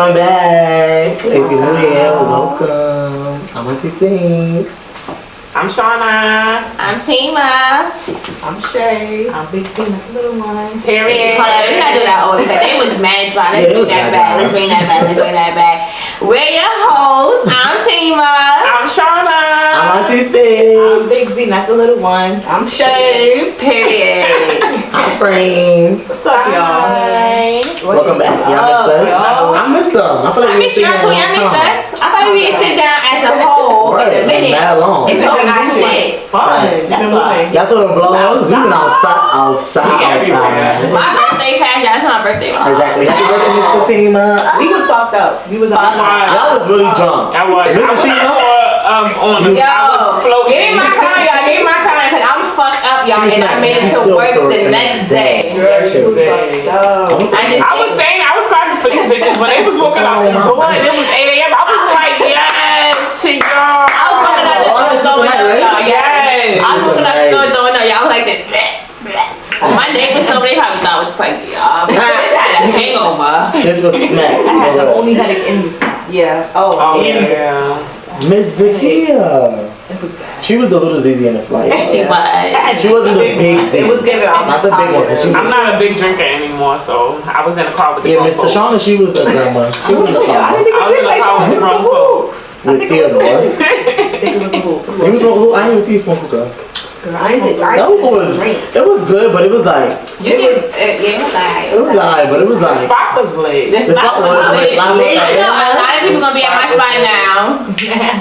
Welcome back. If you're new here, welcome. I'm Auntie Stinks. I'm Shauna. I'm Tima. I'm Shay. I'm Big Tina, little one. Period. Hold on, we gotta do that over there. They was mad dry. Let's bring that back. Let's bring that back. Let's bring that back. We're your hosts. I'm Tima. I'm Shauna. I'm Auntie Stinks. I'm Big Z, not the little one. I'm Shay. Period. I'm Frame. What's up, y'all? Welcome back. Y'all missed us? I missed them. I feel like I missed y'all too. Y'all missed us. I thought we would sit down as a whole in a minute. That long. It's all our shit. Fun. That's why. Y'all saw the vlogs? We've been outside. My birthday passed. Y'all. It's my birthday. Exactly. Happy birthday, Miss Fatima. We was fucked up. We was on Y'all was really drunk. I was. Miss Fatima? On the Yo, give me my crown, y'all. Give me my crown, because I'm fucked up, y'all, and I made it to work the next day. She was fucked up. I was saying, I was clapping for these bitches when they was walking out the door and it was 8 a.m. I was like, yes, to y'all. I was walking out the door throwing up, y'all. Yes. I was walking out the door throwing up, y'all. I was like this. My neighbors told me they probably thought I was pregnant, y'all. This had a hangover. This was smack. I had the only headache in this. Yeah. Oh yeah. Miss Zakia. She was the little ZZ in the slide. She was. She wasn't the big Z. It was giving. Not the big one. I'm not a big drinker anymore, so I was in the car with the grown Miss folks. Shauna, she was a grandma. She was a I was in the car with the grown folks. with Theodore. I think it was the hoop. You smoke hookah? I didn't even see you smoke hookah. That hookah was good, but it was like You can, yeah, it was alright, but it was The like spot was lit. the spot was lit. lit. I know a lot of people gonna be at my spot now.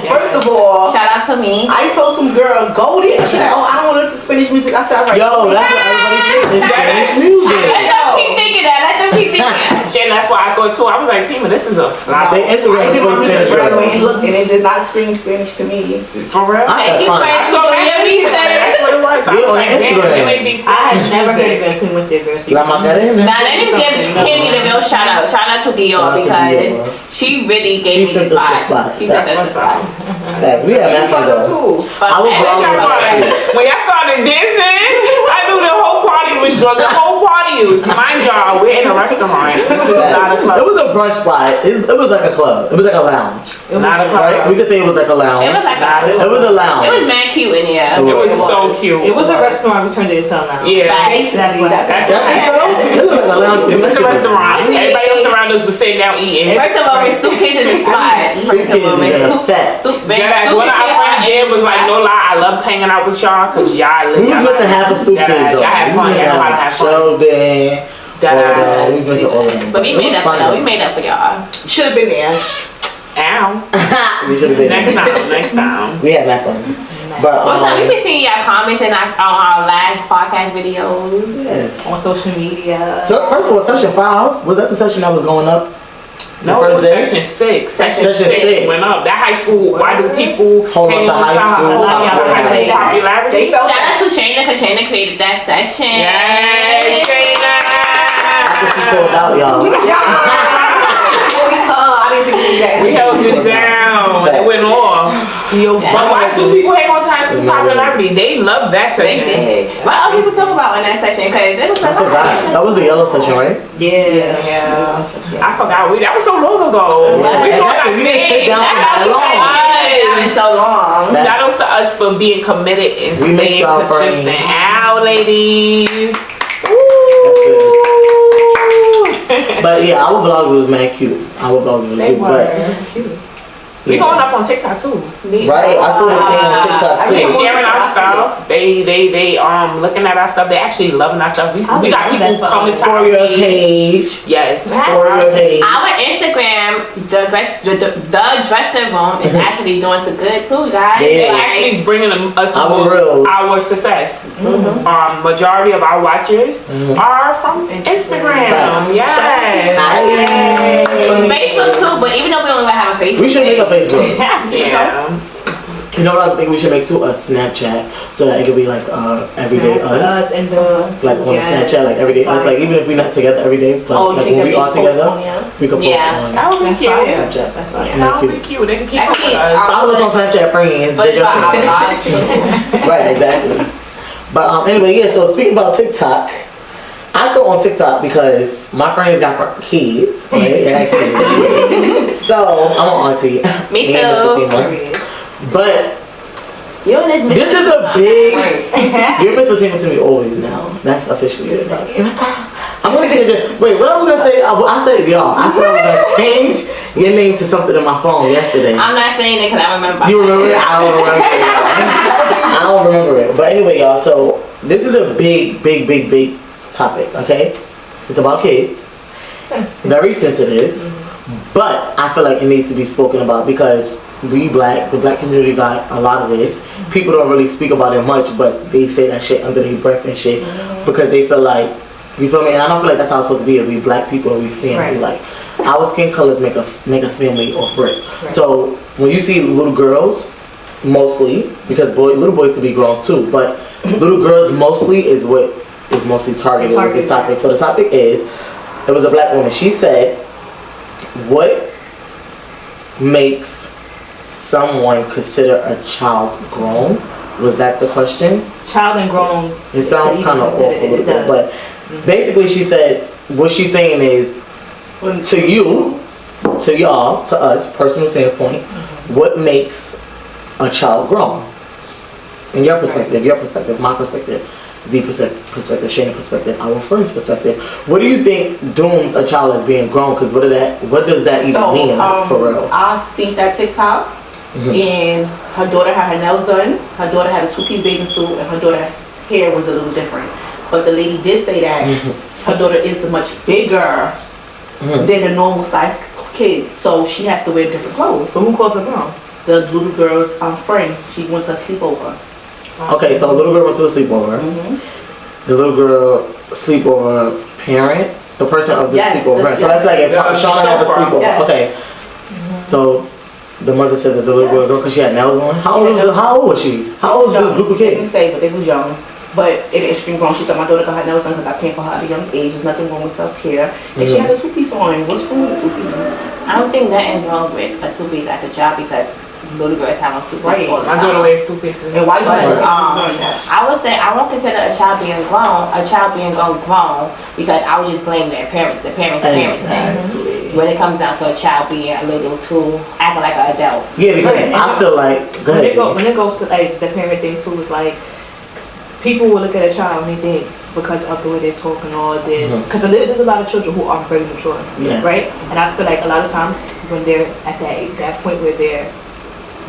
First of all, Shout out to me. I told some girl, go there. She's like, oh, I don't want to listen to Spanish music. I said, all right. yo, that's what everybody thinks. It's Spanish music. Let them keep thinking that. Let them keep thinking that. Jen, that's why I thought too. I was like, Tima, this is a They Instagram I did my was music Spanish right away and girls. looked, and it did not scream Spanish to me. for real. I had Thank you fun. for So that's what it was. I Yeah, was on like, damn, Instagram. it may be I had Spanish never heard music. of a team with their girl. La Macarena. Now let me give Kimmy the real shout out. Shout out to Dior Shout out to because Dior. she really She gave me sent the us the spot. spot. She sent That's us the spot. Facts. We had that fun though. Too. I would But vlog Y'all about started- it. When y'all started dancing, I knew the whole party was drunk. The whole party was, mind y'all, we're in a restaurant. This is not a It club. was a brunch spot. It was like a club. It was like a lounge. Not a Right? We club. could say it was like a lounge. It was like It was a lounge. it was mad cute in here. It It was so cute. It was a restaurant. We turned it into a lounge. Yeah. Basically, that's That's Y'all think so? It was like a lounge too. It was a restaurant. Everybody else around us was sitting down eating. First of all, we're Stoop Kids in the spot. Stoop Kids is in effect. Yeah, one of our friends did was like, no lie, I love hanging out with y'all because y'all We was missing half of Stoop Kids though. Y'all had fun. We was missing Everybody half had fun. Sheldon. That- We was missing all of them. But we It made was up fun, for y'all. though. We made up for y'all. should have been there. Ow. We should have been. Next time. We had that fun. But What's up? We've been seeing y'all comments on our last podcast videos. yes. On social media. So first of all, session 5 was that the session that was going up? No, it was session 6. Session 6 went up. That high school, why do people Hold on hang to on high school popularity? popularity. They felt Shout out to Shayna because Shayna created that session. Yes, That's what she Shayna. pulled out, y'all. always her. I didn't think we We held it down. It went off. But why do people hang on to high school popularity? They love that They session. did. What other people talk about in that session? Because it was I forgot. That was the yellow session, right? Yeah. Yeah. I forgot. That was so long ago. Yeah. We thought Exactly. We didn't sit down for that long. It's so long. That- Shout out to us for being committed and We missed staying y'all, consistent. Frank. Ow, ladies. That's good. But yeah, our vlogs was mad cute. Our vlogs was They cute. were But, cute. We going up on TikTok too. right? I saw this thing on TikTok They too. sharing our stuff. They looking at our stuff. They actually loving our stuff. We got people coming to For our your page. page. Yes. For your page. Our Instagram, the dressing room, is actually doing so good too, guys. Yeah. They actually is bringing us Our reels. our success. Majority of our watchers are from Instagram. Facts. Yes. Aye. Facebook too, but even though we only have a Facebook, We should make a Facebook. Yeah. You know what I'm saying? We should make a Snapchat so that it could be like everyday us. and the Like on Snapchat, like everyday us. Like even if we're not together every day, but like when we are together, we could post Yeah. on That would be cute. Snapchat. That's right. Yeah, that would be cute. They could keep up with Actually, us. Follow us on Snapchat, friends. but They're you are just- live too. Right, exactly. But anyway, yeah. So speaking about TikTok, I saw on TikTok because my friends got kids, right? They got kids. So I'm an auntie. Me and Miss too. Fatima. But You and this is a big. You're Miss Fatima to me always now. That's officially it. I'm gonna change it. Wait, what I was gonna say? I said y'all. I said I was gonna change your name to something in my phone yesterday. I'm not saying it because I remember. You remember it? I don't remember it. Y'all. I don't remember it. But anyway, y'all. So this is a big topic. Okay, it's about kids. Very sensitive. But I feel like it needs to be spoken about because the black community got a lot of this. People don't really speak about it much, but they say that shit under their breath and shit because they feel like, you feel me? And I don't feel like that's how it's supposed to be. We black people and we family. Like our skin colors make us family off rip. So when you see little girls, mostly because little boys can be grown too, but little girls mostly is what is mostly targeted with this topic. So the topic is, it was a black woman. She said, what makes someone consider a child grown? Was that the question? Child and grown. It sounds kind of awful a little bit, but basically she said, what she's saying is, to you, to y'all, to us, personal standpoint, what makes a child grown? In your perspective, my perspective, Z perspective, Shane perspective, our friend's perspective. What do you think dooms a child as being grown? Because what does that even mean, like, for real? I seen that TikTok, and her daughter had her nails done. Her daughter had a two-piece bathing suit, and her daughter's hair was a little different. But the lady did say that her daughter is much bigger than the normal size kids, so she has to wear different clothes. So who calls her grown? The little girl's friend, she went to a sleepover. Okay, so a little girl went to a sleepover. The little girl sleepover parent, the person of the sleepover parent. So that's like if Shauna had a sleepover. Yes. Okay. So the mother said that the little girl, because she had nails on. How old was she? How old was this group of They kids? didn't say, but they was young. But it is extreme grown. She said my daughter got her nails done because I came for her at a young age. There's nothing wrong with self-care. And she had a two-piece on. What's wrong with a two-piece? I don't think nothing's wrong with a two-piece as a child because little girls have a two-piece all the My time. daughter wears two pieces. And why you But, doing I would say I won't consider a child being grown grown because I was just blaming the parents parenting. Exactly. When it comes down to a child being a little too acting like an adult. Yeah, because I feel like, go ahead. When it goes to like the parent thing too, it's like people will look at a child and they think because of the way they talk and all this. Because there's a lot of children who are very mature, right? And I feel like a lot of times when they're at that point where they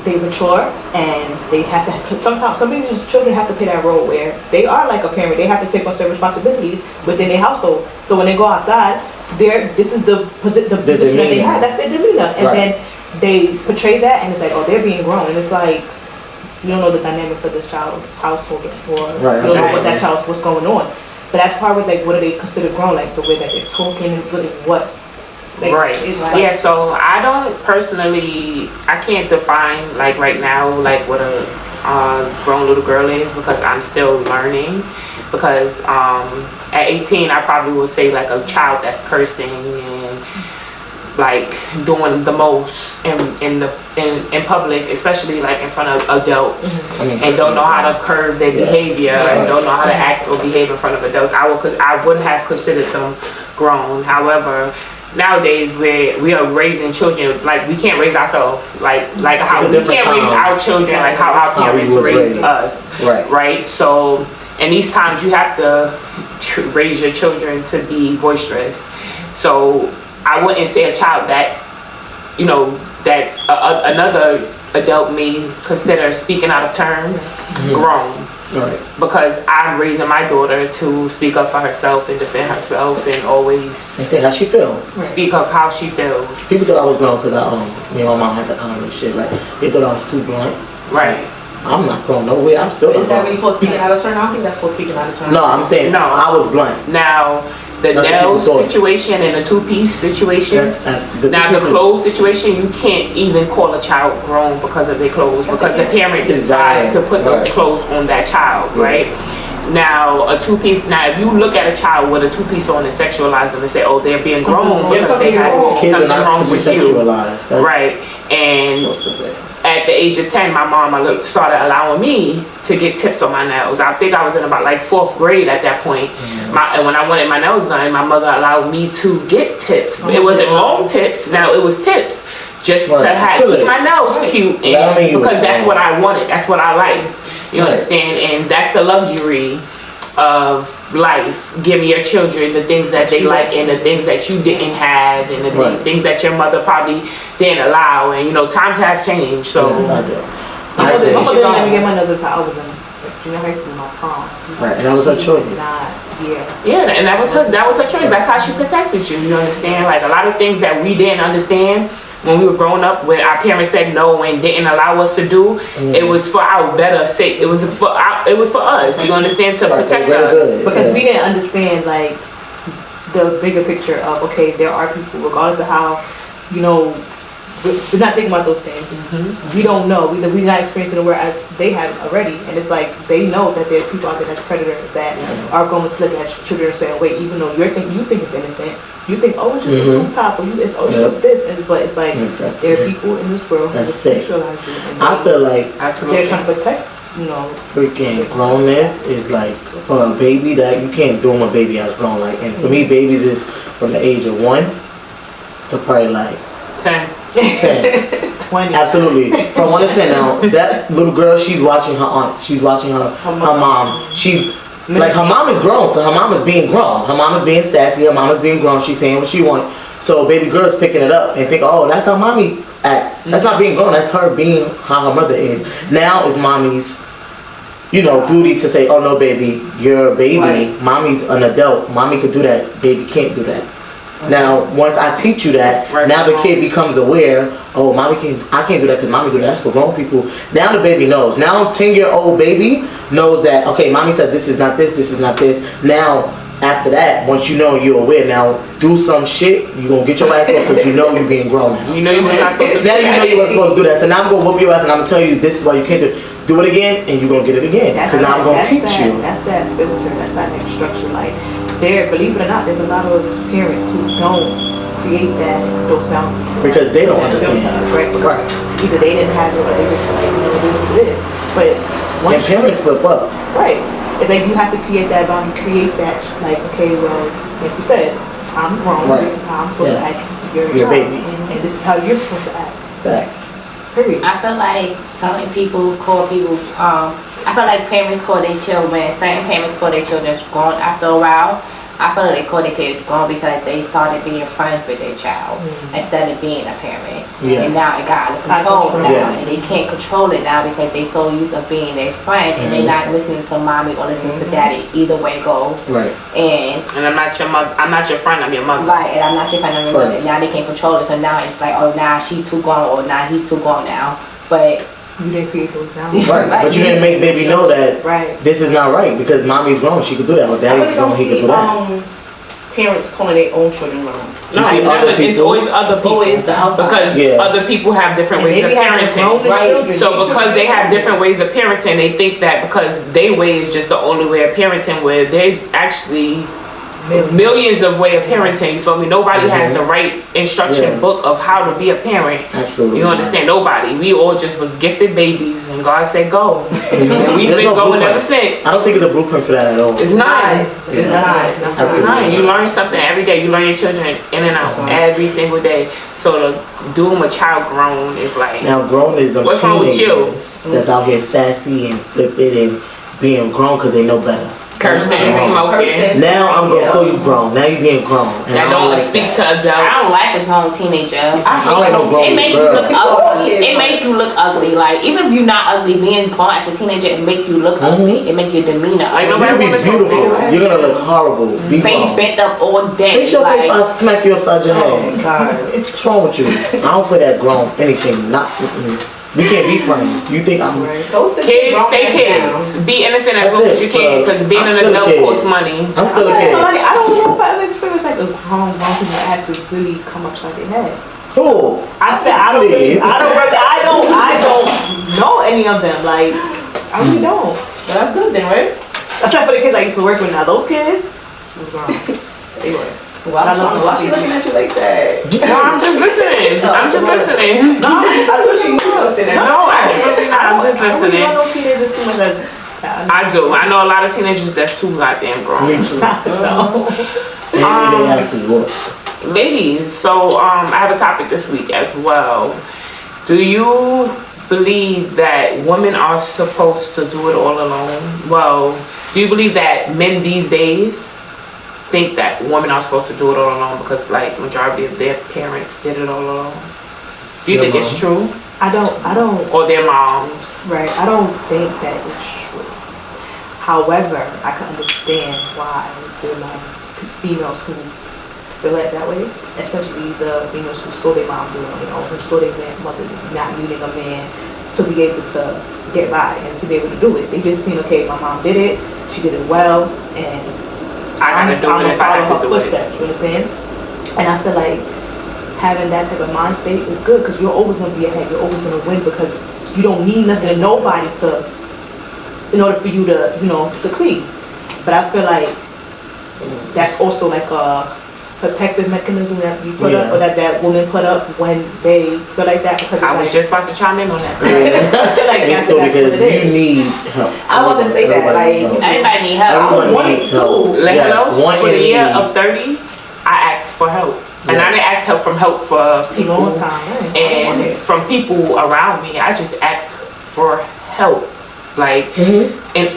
mature and they have to, sometimes some of these children have to play that role where they are like a parent. They have to take on certain responsibilities within their household. So when they go outside, this is the position that they have. That's their demeanor. And then they portray that and it's like, oh, they're being grown. And it's like, you don't know the dynamics of this child's household or you don't know what that child's, what's going on. But that's part of like, what do they consider grown? Like the way that they're talking and what. Like, Yeah, so I don't personally, I can't define like right now like what a grown little girl is because I'm still learning. Because at 18 I probably would say like a child that's cursing and like doing the most in public, especially like in front of adults, and don't know how to curb their behavior and don't know how to act or behave in front of adults. I would have considered them grown. However, nowadays we are raising children like we can't raise ourselves like how we can't raise our children like how our parents raised us, right? So in these times you have to raise your children to be boisterous. So I wouldn't say a child that that's another adult may consider speaking out of turn grown. Right. Because I'm raising my daughter to speak up for herself and defend herself and always And say how she feel. speak up how she feels. People thought I was grown because me and my mom had that kind of shit. Like they thought I was too blunt. Right. I'm not grown no way. I'm still. Is that when you called speaking out of turn? I don't think that's called speaking out of turn. No, I'm saying I was blunt. Now the nail situation and the two-piece situation. Now the clothes situation, you can't even call a child grown because of their clothes because the parent decides to put those clothes on that child, right? Now a two-piece. Now if you look at a child with a two-piece on and sexualize them and say, oh, they're being grown because they have Kids something are not wrong to be with you, sexualized. That's right? And so stupid. at the age of 10, my mom started allowing me to get tips on my nails. I think I was in about like 4th grade at that point. And when I wanted my nails done, my mother allowed me to get tips. It wasn't long tips. Now it was tips. Just to keep my nails cute. And because that's what I wanted. That's what I liked. You understand? And that's the luxury of life. Giving your children the things that they like and the things that you didn't have and the things that your mother probably didn't allow. And you know, times have changed. So my mother didn't let me get my nails until I was in junior high school, my prom. Right, and that was her choice. Yeah, and that was her choice. That's how she protected you. You understand? Like a lot of things that we didn't understand when we were growing up, when our parents said no and didn't allow us to do, it was for our better sake. It was for us. You understand? To protect us. Because we didn't understand like the bigger picture of, okay, there are people, regardless of how, you know, we're not thinking about those things. We don't know. We're not experiencing it whereas they have already. And it's like they know that there's people out there that's predators that are going to look at children and say, wait, even though you think it's innocent, you think, oh, it's just a tube top, or it's just this. But it's like there are people in this world who sexualize you. I feel like they're trying to protect, you know. Freaking grownness is like for a baby that you can't doom a baby as grown. Like, and for me, babies is from the age of 1 to probably like 10. 20. Absolutely. From 1 to 10 now, that little girl, she's watching her aunts. She's watching her mom. She's, like, her mom is grown, so her mom is being grown. Her mom is being sassy. Her mom is being grown. She's saying what she wants. So baby girl is picking it up and think, oh, that's how mommy act. That's not being grown. That's her being how her mother is. Now is mommy's, you know, duty to say, oh, no, baby, you're a baby. Right. Mommy's an adult. Mommy could do that. Baby can't do that. Now, once I teach you that, now the kid becomes aware, oh, I can't do that because mommy do that. That's for grown people. Now the baby knows. Now 10-year-old baby knows that, okay, mommy said this is not this, this is not this. Now, after that, once you know you're aware, now do some shit, you're going to get your ass up because you know you're being grown now. You know you were not supposed to do that. Now you know you weren't supposed to do that. So now I'm going to whoop your ass and I'm going to tell you this is why you can't do it again, and you're going to get it again. Because now I'm going to teach you. That's that filter, that's that structure. Like, believe it or not, there's a lot of parents who don't create those boundaries. Because they don't understand. Right? Either they didn't have it or they just like, you know, it is what it is. But once parents slip up. Right. It's like you have to create that boundary, create that, like, okay, well, like you said, I'm grown, this is how I'm supposed to act. You're a baby. And this is how you're supposed to act. Facts. Period. I feel like certain people call people, I feel like parents call their children, certain parents call their children grown after a while. I feel like they call their kids grown because they started being friends with their child instead of being a parent. And now it got out of control now. And they can't control it now because they so used to being their friend and they're not listening to mommy or listening to daddy. Either way it goes. Right. And I'm not your mother. I'm not your friend. I'm your mother. Right. And I'm not your friend. I'm your mother. Now they can't control it. So now it's like, oh, now she's too grown or now he's too grown now. But you didn't create those boundaries. Right. But you didn't make baby know that this is not right because mommy's grown. She could do that. Or daddy's grown. He could do that. Parents calling their own children grown. No, it's always other people. Always the outside. Because other people have different ways of parenting. Right. So because they have different ways of parenting, they think that because their way is just the only way of parenting, where there's actually millions of way of parenting. You feel me? Nobody has the right instruction book of how to be a parent. Absolutely. You understand? Nobody. We all just was gifted babies, and God said go, and we've been going ever since. I don't think it's a blueprint for that at all. It's not. It's not. It's not. You learn something every day. You learn your children in and out every single day. So to doom a child grown is like, now grown is the what's wrong with you? That's out here sassy and flipping and being grown because they know better. Cursing, smoking. Now I'm gonna call you grown. Now you being grown. And I don't speak to adults. I don't like a grown teenager. I don't like no grown It makes you look ugly. It makes you look ugly. Like even if you're not ugly, being grown as a teenager, it makes you look ugly. It makes your demeanor. Like you're gonna be beautiful. You're gonna look horrible. Be face grown. bent up all day. Fix your face. I'll smack you upside your head. Oh God. What's wrong with you? I don't feel that grown anything. Not. We can't be friends. You think I'm... Kids, stay kids. Be innocent as long as you can, because being an adult costs money. I'm still a kid. I don't know if I ever experienced like a grown person that had to really come upside their head. Who? I said I don't know any of them. Like I really don't. But that's good then, right? Except for the kids I used to work with now. Those kids was grown. They were. Well, why she looking at you like that? No, I'm just listening. I'm just listening. No, I thought she knew something. No, absolutely not. I'm just I don't listening. know teenagers too much. I do. I know a lot of teenagers that's too goddamn grown. Me too. No. Every day asks is what? Ladies, so I have a topic this week as well. Do you believe that women are supposed to do it all alone? Well, do you believe that men these days think that women are supposed to do it all alone because like majority of their parents did it all alone? Do you think it's true? I don't. Or their moms? Right. I don't think that it's true. However, I can understand why there are females who feel that way, especially the females who saw their mom do it, who saw their mother not needing a man to be able to get by and to be able to do it. They just seen, okay, my mom did it, she did it well, and I gotta do it if I have to do it. Footsteps, you understand? And I feel like having that type of mind state is good because you're always gonna be ahead, you're always gonna win because you don't need nothing to nobody in order for you to, succeed. But I feel like that's also like a protective mechanism that you put up, or that women put up when they feel like that. Because I was just about to chime in on that. I feel like that's so what because it is. you need help. I want to say that, like, Everybody need help. Everyone needs help. Hello, for the year of 30, I asked for help. And I didn't ask for for people Long time, right? and from people around me. I just asked for help, like in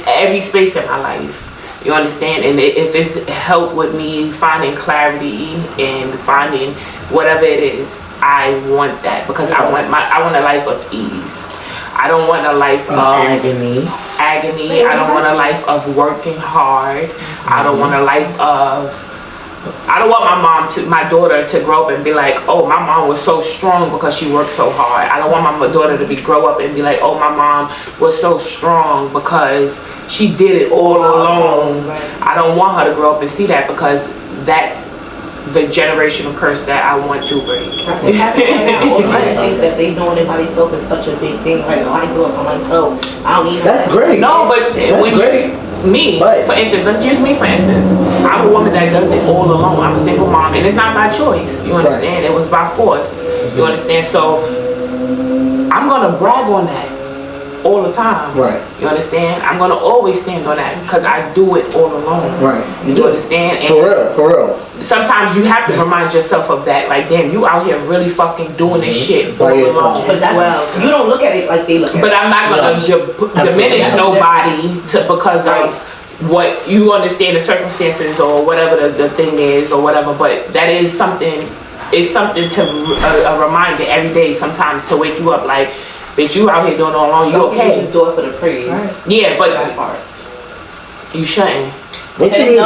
every space in my life. You understand? And if it's help with me finding clarity and finding whatever it is, I want that because I want a life of ease. I don't want a life of agony. I don't want a life of working hard. I don't want a life of. I don't want my daughter to grow up and be like, oh, my mom was so strong because she worked so hard. I don't want my daughter to grow up and be like, oh, my mom was so strong because she did it all alone. I don't want her to grow up and see that because that's the generational curse that I want to break. I think that they doing it by themselves is such a big thing. Like, I do it by myself. I don't even. That's great. No, but that's great. Me, right. For instance, let's use me for instance. I'm a woman that does it all alone. I'm a single mom, and it's not by choice. You understand? It was by force. You understand? So I'm gonna brag on that all the time. Right. You understand? I'm gonna always stand on that because I do it all alone. Right. You understand? And for real. sometimes you have to remind yourself of that. Like, damn, you out here really fucking doing this shit all alone. But that's you don't look at it like they look at it. But I'm not gonna diminish nobody because of what you understand the circumstances or whatever the thing is or whatever. But that is something. It's something to a reminder every day. Sometimes to wake you up like, bitch, you out here doing it all alone. You okay? You just do it for the praise. Right. Yeah, but that part. You shouldn't. What you mean,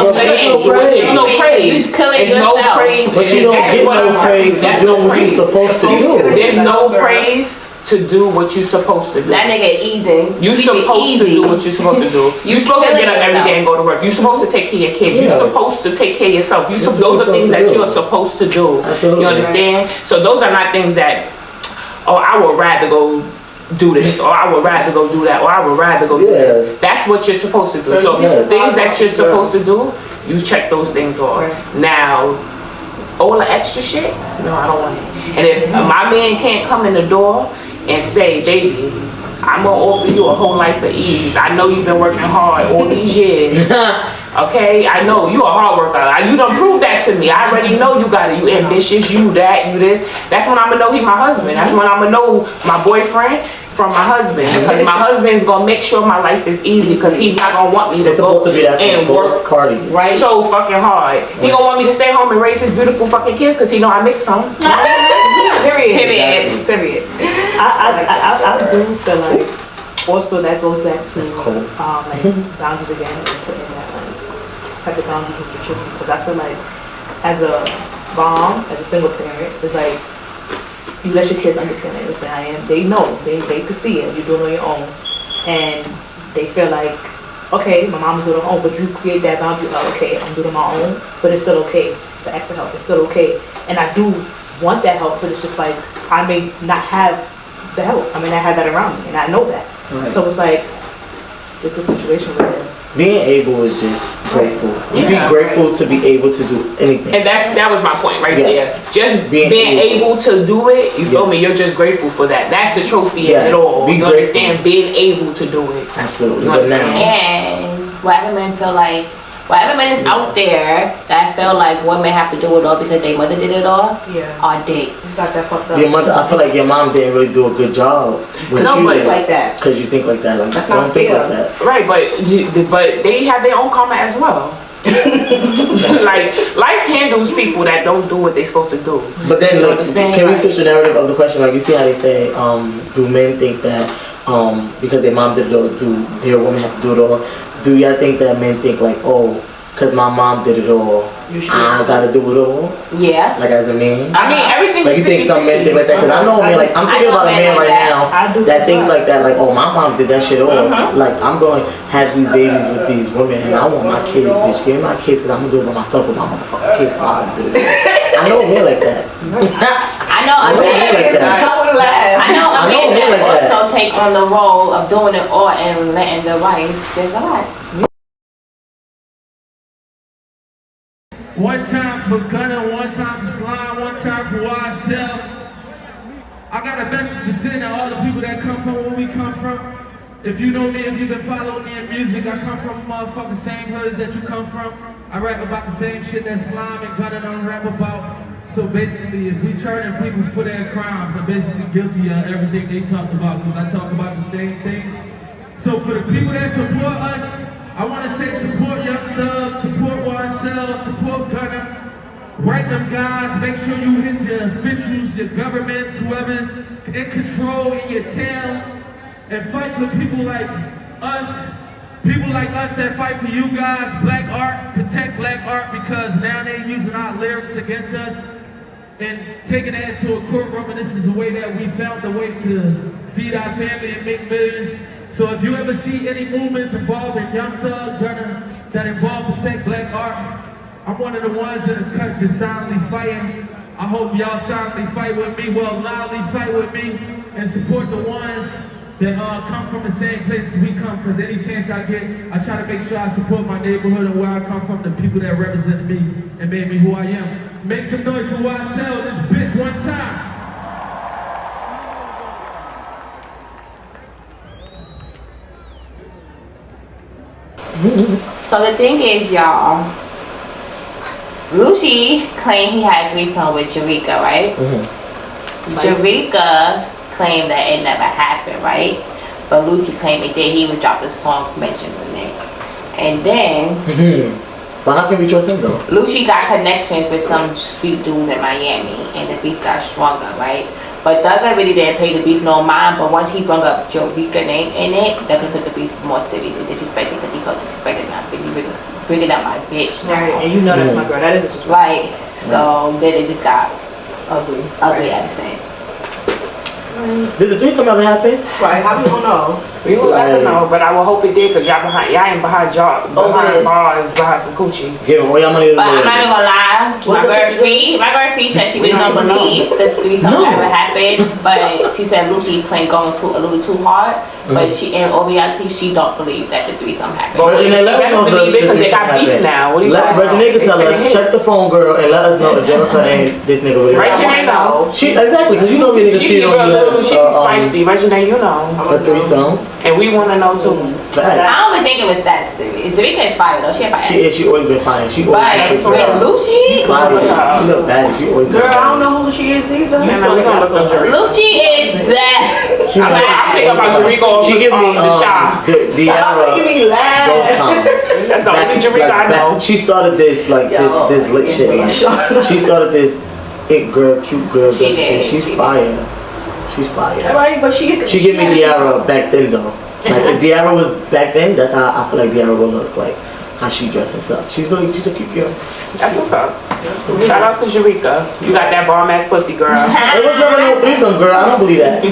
bro? There's no praise. There's no praise. But you don't get no praise for doing what you're supposed to do. There's no praise to do what you're supposed to do. That nigga easy. You're supposed to do what you're supposed to do. You're supposed to get up every day and go to work. You're supposed to take care of your kids. You're supposed to take care of yourself. Those are things that you're supposed to do. Absolutely. You understand? So those are not things that, oh, I would rather go do this, or I would rather go do that, or I would rather go do this. That's what you're supposed to do. So things that you're supposed to do, you check those things off. Now, all the extra shit, no, I don't want it. And if my man can't come in the door and say, baby, I'm gonna offer you a whole life of ease. I know you've been working hard all these years. Okay, I know you a hard worker. You done proved that to me. I already know you got it. You ambitious, you that, you this. That's when I'm gonna know he my husband. That's when I'm gonna know my boyfriend from my husband. Because my husband's gonna make sure my life is easy. Because he's not gonna want me to go and work right? so fucking hard. He gonna want me to stay home and raise his beautiful fucking kids because he know I make some. Period. I do feel like also that goes back to like boundaries again and putting that type of boundaries with your children, because I feel like as a mom, as a single parent, it's like you let your kids understand that. They know, they could see it. You're doing it on your own, and they feel like, okay, my mom's doing it on her own, but you create that boundary of, okay, I'm doing it on my own, but it's still okay to ask for help. It's still okay, and I do want that help, but it's just like I may not have the help. I may not have that around me, and I know that. Right. So it's like it's a situation where being able is just grateful. You be grateful to be able to do anything. And that was my point right there. Just being able to do it, you feel me? You're just grateful for that. That's the trophy of it all. You understand? Being able to do it. Absolutely. You understand? And whatever men feel like, whatever men is out there that feel like women have to do it all because their mother did it all, are dicks. Got that fucked up. Your mother, I feel like your mom didn't really do a good job. Don't think like that. Because you think like that. Like, that's don't not think fair. like that. Right, but they have their own karma as well. Like, life handles people that don't do what they're supposed to do. But then, like, can we switch the narrative of the question? Like, you see how they say, do men think that because their mom did it all, do their women have to do it all? Do y'all think that men think like, oh, because my mom did it all, I gotta do it all? Yeah. Like, as a man? I mean, everything. Like, you think some men think like that? Because I know a man, like, I'm thinking about a man right now that thinks like that, like, oh, my mom did that shit all. Like, I'm going to have these babies with these women, and I want my kids, bitch. Give me my kids, because I'm going to do it by myself with my motherfucking kids. So I'm going to do it. I know a man like that. I know a man like that. I know a man that also take on the role of doing it all and letting the wife just relax. One time for Gunner, one time for Slime, one time for YSL. I got a message to send to all the people that come from where we come from. If you know me, if you've been following me in music, I come from motherfucking same hood that you come from. I rap about the same shit that Slime and Gunner don't rap about. So basically, if we charging people for their crimes, I'm basically guilty of everything they talk about because I talk about the same things. So for the people that support us, I want to say support Young Thug, support YSL, support Gunner. Write them guys, make sure you hit your officials, your governments, whoever's in control in your town, and fight for people like us. People like us that fight for you guys, black art, protect black art, because now they're using our lyrics against us and taking that into a courtroom, and this is a way that we found a way to feed our family and make millions. So if you ever see any movements involving Young Thug, Gunner, that involve protect black art, I'm one of the ones in the cut just silently fighting. I hope y'all silently fight with me, well loudly fight with me, and support the ones that come from the same places we come, because any chance I get, I try to make sure I support my neighborhood and where I come from, the people that represent me and made me who I am. Make some noise for what I tell this bitch one time. So the thing is, y'all, Lucci claimed he had a threesome with Jerika, right? Jerika claimed that it never happened, right? But Lucci claimed it did. He even dropped a song mentioning it. And then But how can we trust him though? Lucci got connections with some street dudes in Miami, and the beef got stronger, right? But Thugger really didn't pay the beef no mind, but once he brought up Jerika name in it, Thugger took the beef more serious and disrespected, because he felt disrespected now. He bringing up my bitch now. Right, and you know that's my girl. That is disrespectful. Right. So then it just got Ugly. ugly ever since. Did the threesome ever happen? Right, how we gonna know? We will never know, but I will hope it did, because y'all ain't behind bars, behind some coochie. Give him all your money to But I'm not even gonna lie, my girl Free said she didn't believe the threesome ever happened, but she said Lucci playing going a little too hard. But she, in all reality, she don't believe that the threesome happened. But she better believe it, because they got beef now. What are you talking about? Regina can tell us, check the phone, girl, and let us know if Jennifer and this nigga really Regina know. Exactly, because you know me nigga cheated on you. She was spicy. Regina, you know. A threesome. And we want to know too. I don't even think it was that serious. Jerika is fire though. She a fire. She always been fine. She always But with Lucci, she's a bad. She always been Girl, I don't know who she is either. Lucci is that. I think about Jerika. She give me the shot. The era. Give me laugh. Those times. That's the only Jerika I know. She started this this lit shit. Like, she started this big girl, cute girl. She's fire. She's fire. Right, but she give me the era back then though. Like if the era was back then, that's how I feel like the era will look like. How she dressed and stuff. She's a cute girl. That's what's up. Shout out to Jerika. You got that bomb ass pussy, girl. It was never no threesome, girl. I don't believe that.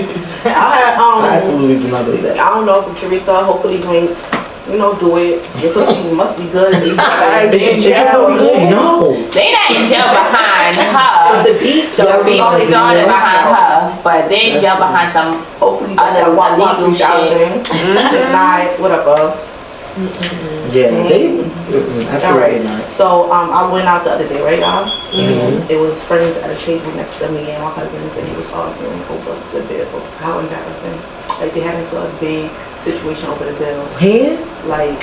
I absolutely do not believe that. I don't know if Jerika, hopefully you ain't, do it. Your pussy must be good. Is your pussy good? No. They not in jail behind her. The beef The beef started behind her, but they jail behind some hopefully other illegal shit. Denied, whatever. Yeah, they absolutely not. So I went out the other day, right, y'all? It was friends at a table next to me and my cousins, and he was arguing over the bill. How embarrassing! Like they had into a big situation over the bill. Hands? Like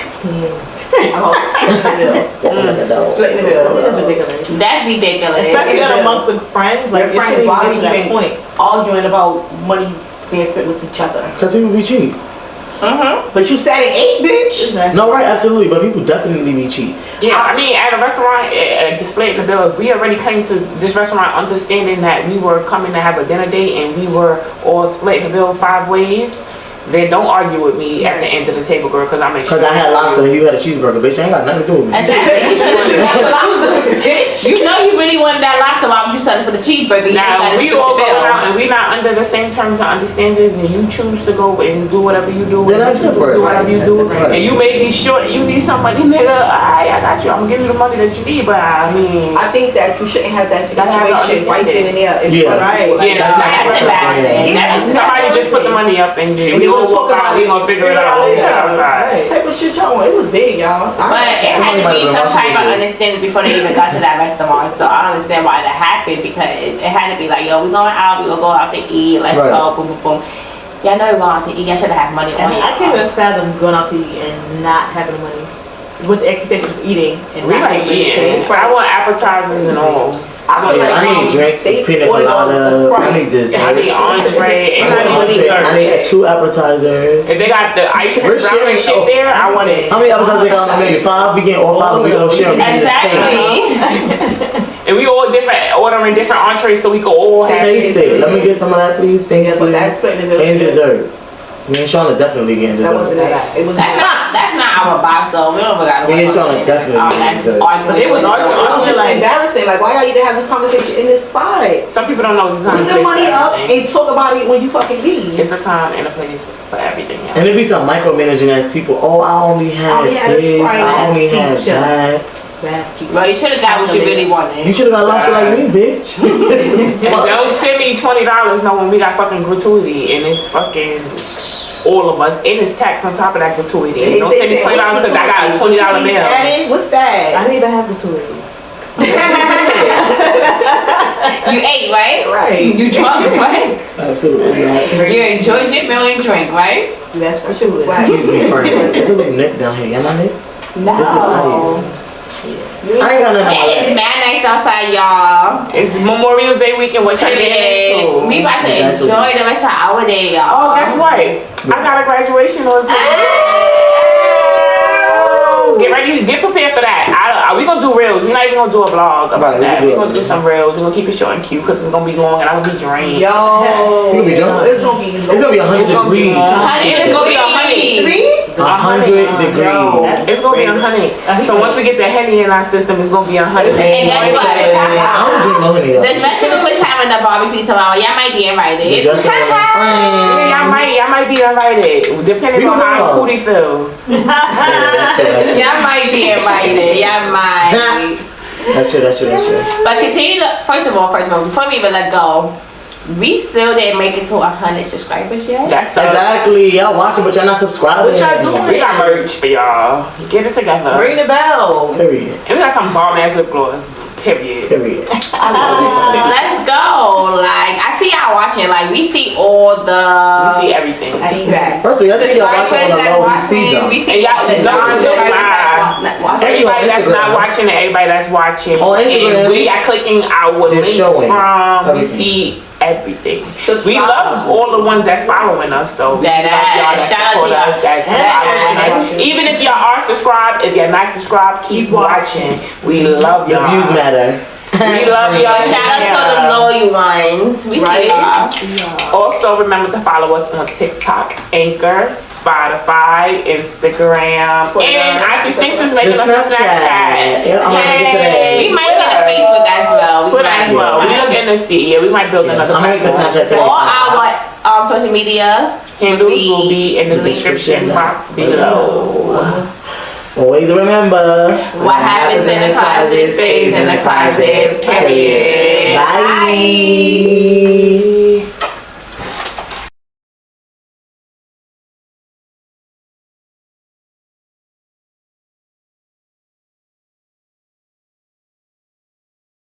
about splitting the bill. Splitting the bill. It's ridiculous. That's ridiculous. Especially amongst the friends. Like, your friends, why are you that even point? arguing about money being spent with each other? Because people be cheap. But you said it ain't, bitch. No, right, absolutely. But people definitely be cheap. Yeah, I mean, at a restaurant, displaying the bill, if we already came to this restaurant understanding that we were coming to have a dinner date and we were all splitting the bill 5 ways, then don't argue with me at the end of the table, girl, because I make sure. Because I had lobster and you had a cheeseburger, bitch. I ain't got nothing to do with me. Exactly. You know you really wanted that lobster. Why would you settle for the cheeseburger? Now, we all go out and we're not under the same terms and understandings, and you choose to go and do whatever you do, Then that's and different. do whatever you do, Right. and you may be short, you need some money, nigga. I got you. I'm gonna give you the money that you need, but I mean, I think that you shouldn't have that gotta have an situation right then and there in Yeah. front of people. Like, Yeah, That's embarrassing. Yeah. somebody just put the money up and And we you all wanna talk walk out. about We gonna figure it out outside. type of shit y'all want. It was big, y'all. But it had to be some type of understanding before they even got to that restaurant. So I understand why that happened, because it had to be like, yo, we going out, we gonna go out to eat, let's Right. go, boom, boom, boom. Y'all know you're going out to eat, y'all should have had money I on mean, I can't even fathom going out to eat and not having the money. With the expectation of eating and We not like having money to eating. pay. I want appetizers and all. I feel Yeah, like I need drink, they pina ordered a colada, Sprite. I need dessert. I need entree and I need I dessert. need 2 appetizers. If they got the ice cream We're brown sharing- and shit there, I want it. How many appetizers they got on the menu? 5? We getting all 5 and we all sharing. Exactly. And we all different, ordering different entrees so we can all have Taste it. Let me get some of that, please. Thank you. But that's spending the And dessert. Me and Shauna definitely getting That wasn't dessert. that. It was That's not our box, though. We don't got to Me and Shauna definitely that's dessert. arguing. But it was arguing. It was just embarrassing. Like, why y'all even have this conversation in this spot? Some people don't know it's a time Put and the place money for up everything. and talk about it when you fucking leave. It's a time and a place for everything. And it be some micromanaging ass people. Oh, I only had only had this. Sprite. I only had Teacher. that. Well, you should have got what you really You wanted. should have got lobster like me, bitch. And don't send me $20 knowing we got fucking gratuity and it's fucking all of us and it's tax on top of that gratuity. And don't send me $20 because I got a $20 bill. What's that? I didn't even have the tour. You ate, right? Right. You drunk, right? Absolutely not. You enjoyed your meal and drink, right? That's for sure. Excuse me, friends. There's a little nick down here. Am I nick? No. This is ice. I ain't got nothing It on is mad nice outside, y'all. It's Memorial Day weekend, what y'all getting into? We about to Exactly. enjoy the rest of our day, y'all. Oh, guess what? I got a graduation on Get ready, get prepared for that. We gonna do reels. We're not even gonna do a vlog about Right, we that. can do We're it. gonna do some reels. We're gonna keep it short and cute because it's gonna be long and I'm gonna be drained. Yo. You gonna be drunk? It's gonna be It's gonna be 100 It's gonna be degrees. 100. It's gonna be 100. 100 degrees. It's gonna be 100. So once we get the Henny in our system, it's gonna be 100. And guess what? I don't drink no honey The though. dressing room is having a barbecue tomorrow. Y'all might be The invited. dressing room and Yeah, friends. y'all might be invited, depending We on gonna how go. Cootie feel. Yeah, that's true. Y'all might be invited. Y'all might. That's true. That's true. That's true. But continue to, first of all, before we even let go, we still didn't make it to 100 subscribers yet. That's Exactly. Y'all watching, but y'all not subscribing. What y'all doing? We got merch for y'all. Get it together. Ring the bell. Period. And we got some bomb ass lip gloss. Period. Period. Let's go. Like, I see y'all watching. Like, we see all the We see everything. First of all, y'all think y'all watching on the low. We see them. We see And y'all the know it's non-subscribers watching. Everybody that's Instagram. not watching and everybody that's watching. On Instagram, and we are clicking our they're links showing from. We everything. see everything. Subscribe. We love all the ones that's following us though. We That love y'all ass. that Shout out support to y'all. us, that's That following ass. us. Even if y'all are subscribed, if you're not subscribed, keep watching. We love The y'all. views matter. We love y'all. But shout out to the loyal ones. We see y'all. Also, remember to follow us on TikTok, Anchor, Spotify, Instagram, and Auntie Sphinx is making The us a Snapchat. Yeah, I'm gonna make it today. We might get a Facebook as well. Twitter as well. We looking to see. Yeah, we might build another I'm gonna make the platform. Snapchat today. All our social media Handles will be in the description box below. Always remember, What happens in the closet stays in the closet. Period. Bye.